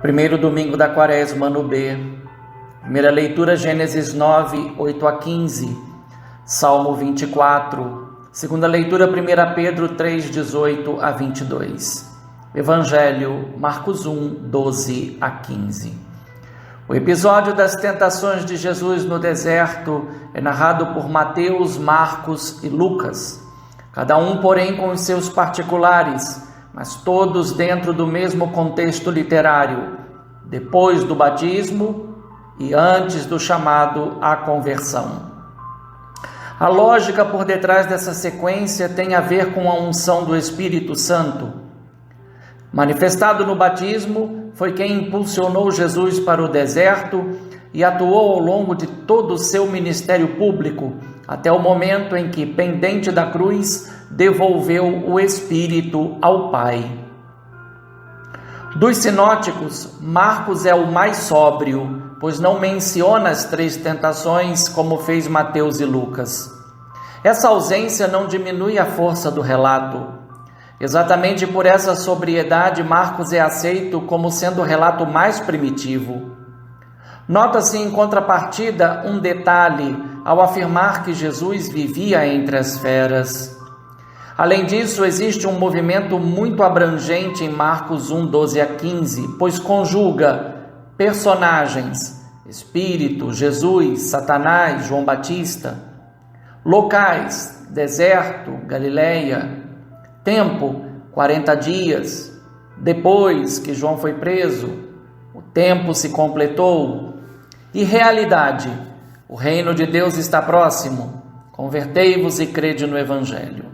Primeiro domingo da Quaresma, ano B. Primeira leitura, Gênesis 9, 8 a 15. Salmo 24. Segunda leitura, 1 Pedro 3, 18 a 22. Evangelho, Marcos 1, 12 a 15. O episódio das tentações de Jesus no deserto é narrado por Mateus, Marcos e Lucas. Cada um, porém, com os seus particulares, mas todos dentro do mesmo contexto literário, depois do batismo e antes do chamado à conversão. A lógica por detrás dessa sequência tem a ver com a unção do Espírito Santo. Manifestado no batismo, foi quem impulsionou Jesus para o deserto e atuou ao longo de todo o seu ministério público, até o momento em que, pendente da cruz, devolveu o Espírito ao Pai. Dos sinóticos, Marcos é o mais sóbrio, pois não menciona as 3 tentações como fez Mateus e Lucas. Essa ausência não diminui a força do relato. Exatamente por essa sobriedade, Marcos é aceito como sendo o relato mais primitivo. Nota-se em contrapartida um detalhe ao afirmar que Jesus vivia entre as feras. Além disso, existe um movimento muito abrangente em Marcos 1, 12 a 15, pois conjuga personagens, Espírito, Jesus, Satanás, João Batista, locais, deserto, Galileia, tempo, 40 dias, depois que João foi preso, o tempo se completou, e realidade, o reino de Deus está próximo, convertei-vos e crede no Evangelho.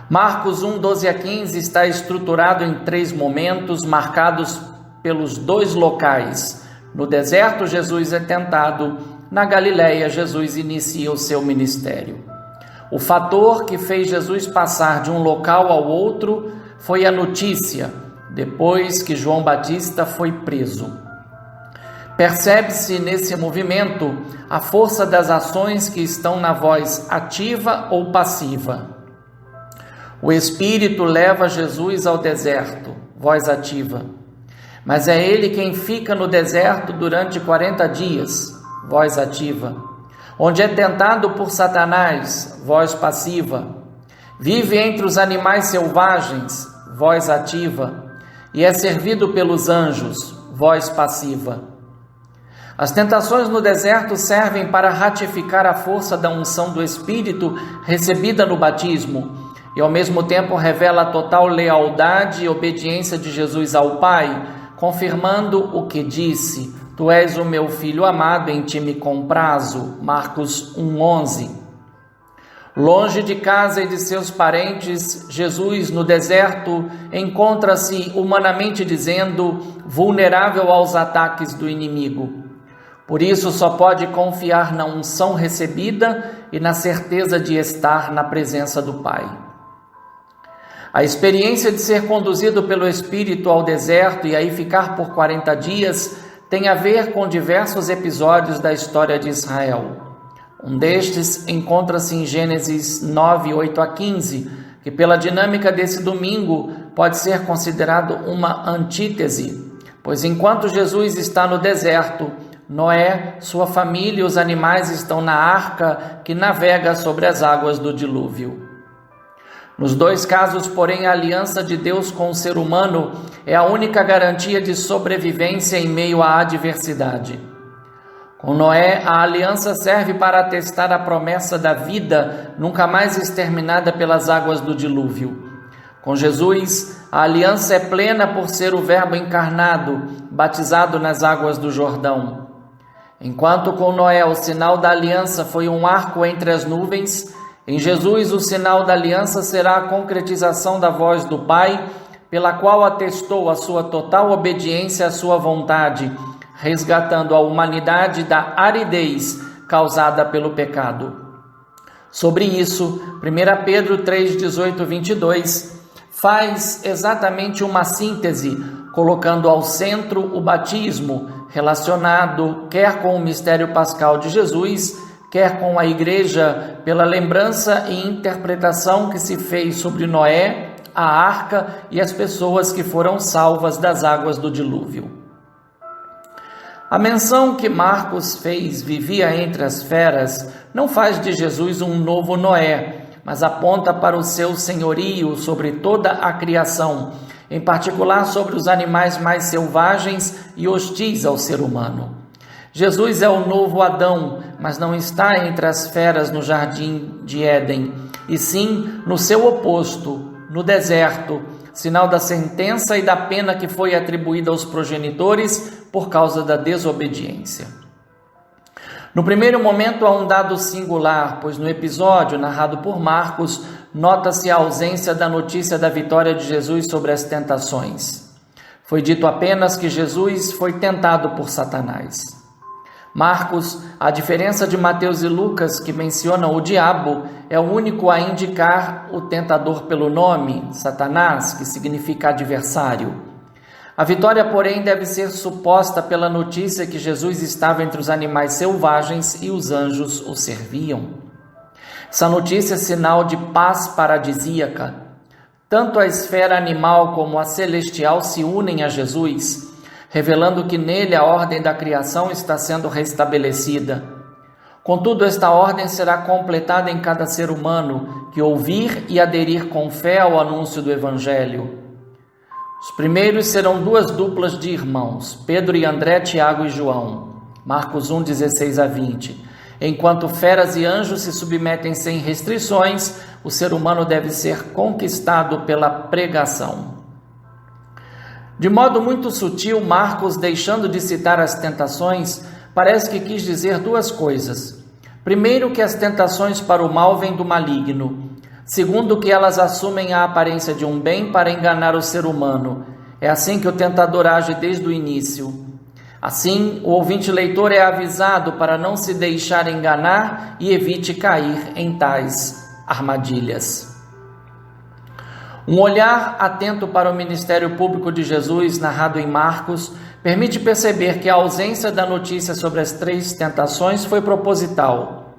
Marcos 1, 12 a 15 está estruturado em 3 momentos marcados pelos 2 locais. No deserto, Jesus é tentado, na Galileia, Jesus inicia o seu ministério. O fator que fez Jesus passar de um local ao outro foi a notícia, depois que João Batista foi preso. Percebe-se nesse movimento a força das ações que estão na voz ativa ou passiva. O Espírito leva Jesus ao deserto, voz ativa. Mas é ele quem fica no deserto durante 40 dias, voz ativa. Onde é tentado por Satanás, voz passiva. Vive entre os animais selvagens, voz ativa. E é servido pelos anjos, voz passiva. As tentações no deserto servem para ratificar a força da unção do Espírito recebida no batismo e ao mesmo tempo revela a total lealdade e obediência de Jesus ao Pai, confirmando o que disse: Tu és o meu filho amado, em ti me comprazo. Marcos 1,11. Longe de casa e de seus parentes, Jesus no deserto encontra-se, humanamente dizendo, vulnerável aos ataques do inimigo. Por isso só pode confiar na unção recebida e na certeza de estar na presença do Pai. A experiência de ser conduzido pelo Espírito ao deserto e aí ficar por 40 dias tem a ver com diversos episódios da história de Israel. Um destes encontra-se em Gênesis 9, 8 a 15, que pela dinâmica desse domingo pode ser considerado uma antítese, pois enquanto Jesus está no deserto, Noé, sua família e os animais estão na arca que navega sobre as águas do dilúvio. Nos 2 casos, porém, a aliança de Deus com o ser humano é a única garantia de sobrevivência em meio à adversidade. Com Noé, a aliança serve para atestar a promessa da vida nunca mais exterminada pelas águas do dilúvio. Com Jesus, a aliança é plena por ser o Verbo encarnado, batizado nas águas do Jordão. Enquanto com Noé o sinal da aliança foi um arco entre as nuvens, em Jesus o sinal da aliança será a concretização da voz do Pai, pela qual atestou a sua total obediência à sua vontade, resgatando a humanidade da aridez causada pelo pecado. Sobre isso, 1 Pedro 3, 18 e 22 faz exatamente uma síntese, colocando ao centro o batismo, relacionado quer com o mistério pascal de Jesus, quer com a Igreja, pela lembrança e interpretação que se fez sobre Noé, a arca e as pessoas que foram salvas das águas do dilúvio. A menção que Marcos fez, vivia entre as feras, não faz de Jesus um novo Noé, mas aponta para o seu senhorio sobre toda a criação, em particular sobre os animais mais selvagens e hostis ao ser humano. Jesus é o novo Adão, mas não está entre as feras no jardim de Éden, e sim no seu oposto, no deserto, sinal da sentença e da pena que foi atribuída aos progenitores por causa da desobediência. No primeiro momento há um dado singular, pois no episódio narrado por Marcos, nota-se a ausência da notícia da vitória de Jesus sobre as tentações. Foi dito apenas que Jesus foi tentado por Satanás. Marcos, à diferença de Mateus e Lucas, que mencionam o diabo, é o único a indicar o tentador pelo nome, Satanás, que significa adversário. A vitória, porém, deve ser suposta pela notícia que Jesus estava entre os animais selvagens e os anjos o serviam. Essa notícia é sinal de paz paradisíaca. Tanto a esfera animal como a celestial se unem a Jesus, revelando que nele a ordem da criação está sendo restabelecida. Contudo, esta ordem será completada em cada ser humano que ouvir e aderir com fé ao anúncio do Evangelho. Os primeiros serão duas duplas de irmãos, Pedro e André, Tiago e João, Marcos 1, 16 a 20. Enquanto feras e anjos se submetem sem restrições, o ser humano deve ser conquistado pela pregação. De modo muito sutil, Marcos, deixando de citar as tentações, parece que quis dizer duas coisas. Primeiro, que as tentações para o mal vêm do maligno. Segundo, que elas assumem a aparência de um bem para enganar o ser humano. É assim que o tentador age desde o início. Assim, o ouvinte leitor é avisado para não se deixar enganar e evite cair em tais armadilhas. Um olhar atento para o ministério público de Jesus, narrado em Marcos, permite perceber que a ausência da notícia sobre as três tentações foi proposital.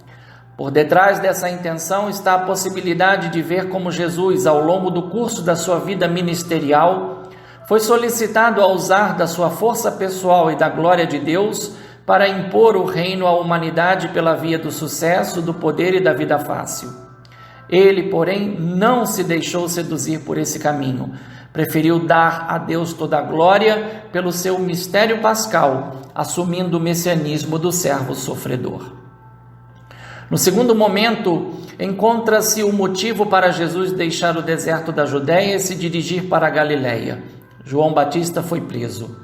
Por detrás dessa intenção está a possibilidade de ver como Jesus, ao longo do curso da sua vida ministerial, foi solicitado a usar da sua força pessoal e da glória de Deus para impor o reino à humanidade pela via do sucesso, do poder e da vida fácil. Ele, porém, não se deixou seduzir por esse caminho. Preferiu dar a Deus toda a glória pelo seu mistério pascal, assumindo o messianismo do servo sofredor. No segundo momento, encontra-se o motivo para Jesus deixar o deserto da Judéia e se dirigir para a Galiléia. João Batista foi preso.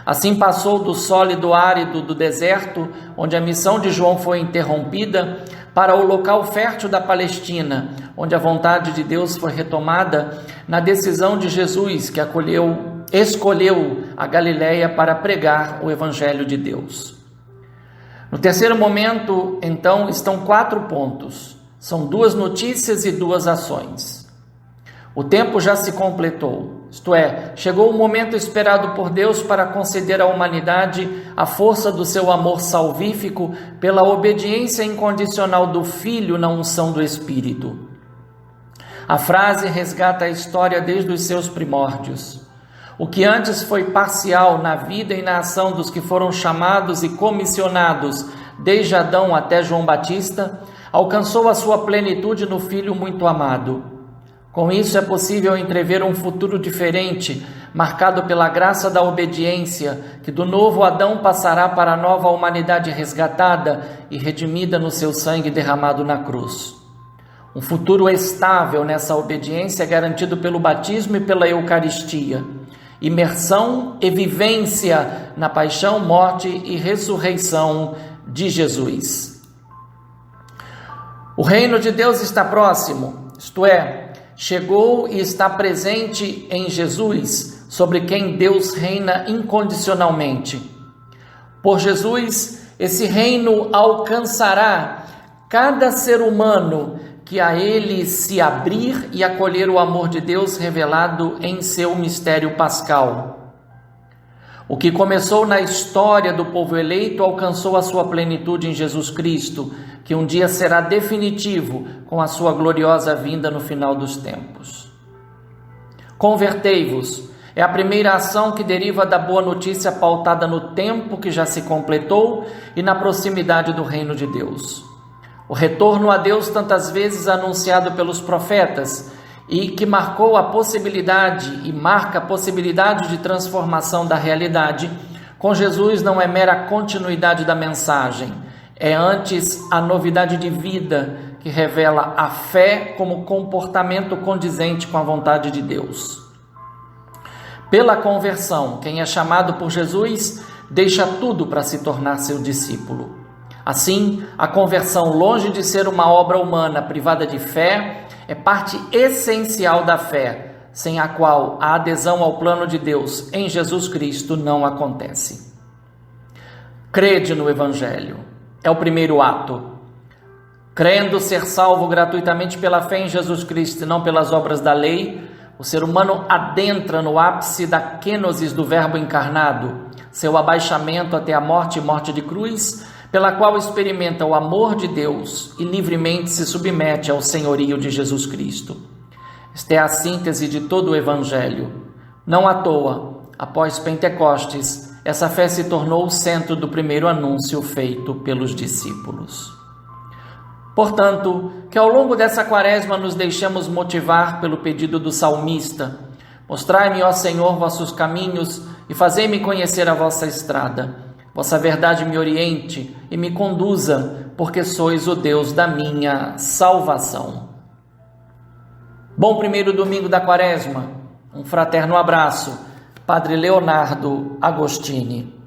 Assim passou do sólido árido do deserto, onde a missão de João foi interrompida, para o local fértil da Palestina, onde a vontade de Deus foi retomada na decisão de Jesus, que escolheu a Galiléia para pregar o Evangelho de Deus. No terceiro momento, então, estão 4 pontos. São 2 notícias e 2 ações. O tempo já se completou, isto é, chegou o momento esperado por Deus para conceder à humanidade a força do seu amor salvífico pela obediência incondicional do Filho na unção do Espírito. A frase resgata a história desde os seus primórdios. O que antes foi parcial na vida e na ação dos que foram chamados e comissionados desde Adão até João Batista, alcançou a sua plenitude no Filho muito amado. Com isso é possível entrever um futuro diferente, marcado pela graça da obediência, que do novo Adão passará para a nova humanidade resgatada e redimida no seu sangue derramado na cruz. Um futuro estável nessa obediência é garantido pelo batismo e pela Eucaristia. Imersão e vivência na paixão, morte e ressurreição de Jesus. O reino de Deus está próximo, isto é, chegou e está presente em Jesus, sobre quem Deus reina incondicionalmente. Por Jesus, esse reino alcançará cada ser humano que a ele se abrir e acolher o amor de Deus revelado em seu mistério pascal. O que começou na história do povo eleito alcançou a sua plenitude em Jesus Cristo, que um dia será definitivo com a sua gloriosa vinda no final dos tempos. Convertei-vos é a primeira ação que deriva da boa notícia pautada no tempo que já se completou e na proximidade do reino de Deus. O retorno a Deus, tantas vezes anunciado pelos profetas, e que marcou a possibilidade e marca a possibilidade de transformação da realidade, com Jesus não é mera continuidade da mensagem, é antes a novidade de vida que revela a fé como comportamento condizente com a vontade de Deus. Pela conversão, quem é chamado por Jesus deixa tudo para se tornar seu discípulo. Assim, a conversão, longe de ser uma obra humana privada de fé, é parte essencial da fé, sem a qual a adesão ao plano de Deus em Jesus Cristo não acontece. Crede no Evangelho. É o primeiro ato. Crendo ser salvo gratuitamente pela fé em Jesus Cristo e não pelas obras da lei, o ser humano adentra no ápice da kenosis do Verbo encarnado, seu abaixamento até a morte e morte de cruz, pela qual experimenta o amor de Deus e livremente se submete ao senhorio de Jesus Cristo. Esta é a síntese de todo o Evangelho. Não à toa, após Pentecostes, essa fé se tornou o centro do primeiro anúncio feito pelos discípulos. Portanto, que ao longo dessa quaresma nos deixemos motivar pelo pedido do salmista: mostrai-me, ó Senhor, vossos caminhos e fazei-me conhecer a vossa estrada. Vossa verdade me oriente e me conduza, porque sois o Deus da minha salvação. Bom primeiro domingo da quaresma. Um fraterno abraço. Padre Leonardo Agostini.